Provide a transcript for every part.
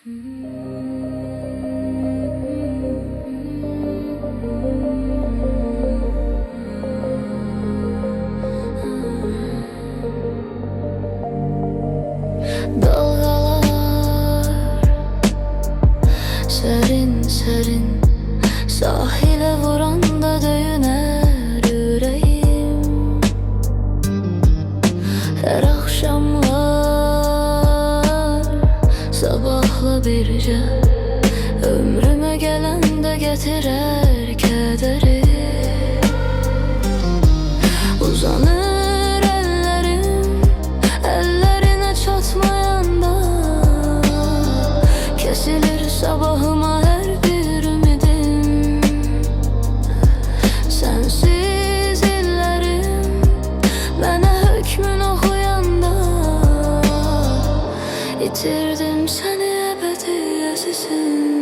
Dalgalar serin serin sahile vuranda döyüner yüreğim. Her akşamlar sabahla birce ömrüme gelen de getirer kederi. Uzanır ellerim ellerine çatmayanda, kesilir sabahıma her bir ümidim. Sensiz illerim bana hükmün okuyanda, yitirdim seni ebediyesisin.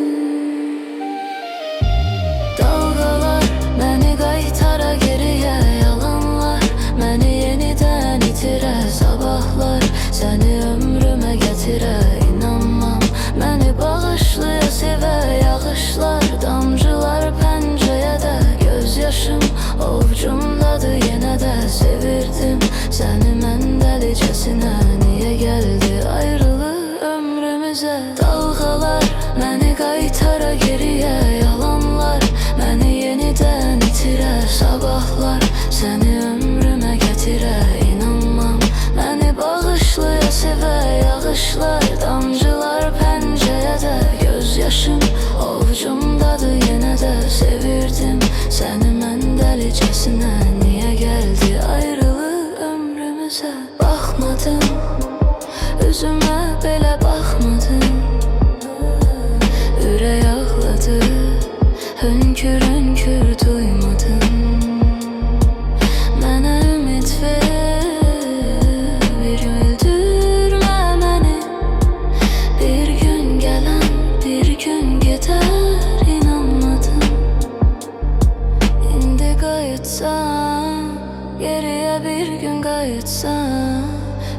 Dalgalar beni qaytara geriye, yalanlar beni yeniden itire. Sabahlar seni ömrüme getire, inanmam beni bağışlaya sever. Yağışlar damcılar pencerede, gözyaşım ovcumdadır yine de. Sevirdim seni mən delicesine, niye geldi ayrılık ömrümüze? Dalgalar beni qaytara geriye, yalanlar beni yeniden itire. Sabahlar seni ömrüme getire, inanmam beni bağışlaya sever. Yağışlar damcılar pencerede, gözyaşım ovcumdadır yine de. Sevirdim seni mən delicesine, niye geldi ayrılık ömrümüze? Bakmadın üzüme belə bakmadın, ürək ağladı hönkür hönkür duymadın. Mənə ümid ver, bir gün öldürmə məni. Bir gün gələn bir gün gedər, inanmadın. İndi qayıtsan geriyə, bir gün qayıtsan,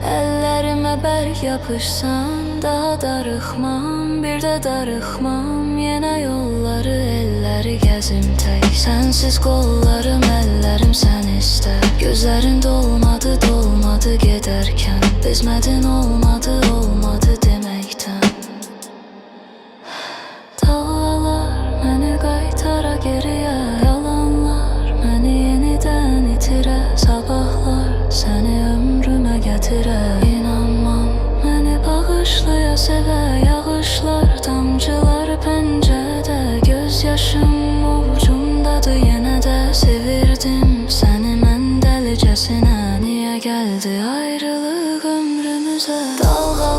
ellerimə bərk yapışsan, daha darıxmam, bir də darıxmam. Yenə yolları elləri gəzim tək, sensiz qollarım əllərim sən istə. Gözlərin dolmadı dolmadı gedərkən, bezmədin olmadı olmadı deməkdən. Dalgalar məni qaytara geriyə, yalanlar məni yenidən itirə. Sabahlar səni ömrümə gətirə, inanmam məni bağışlaya sevə. Yağışlar damcılar pəncərədə, gözyaşım ovcumdadır yenə də. Sevirdim səni mən delicesine, niye geldi ayrılık ömrümüze? Dalga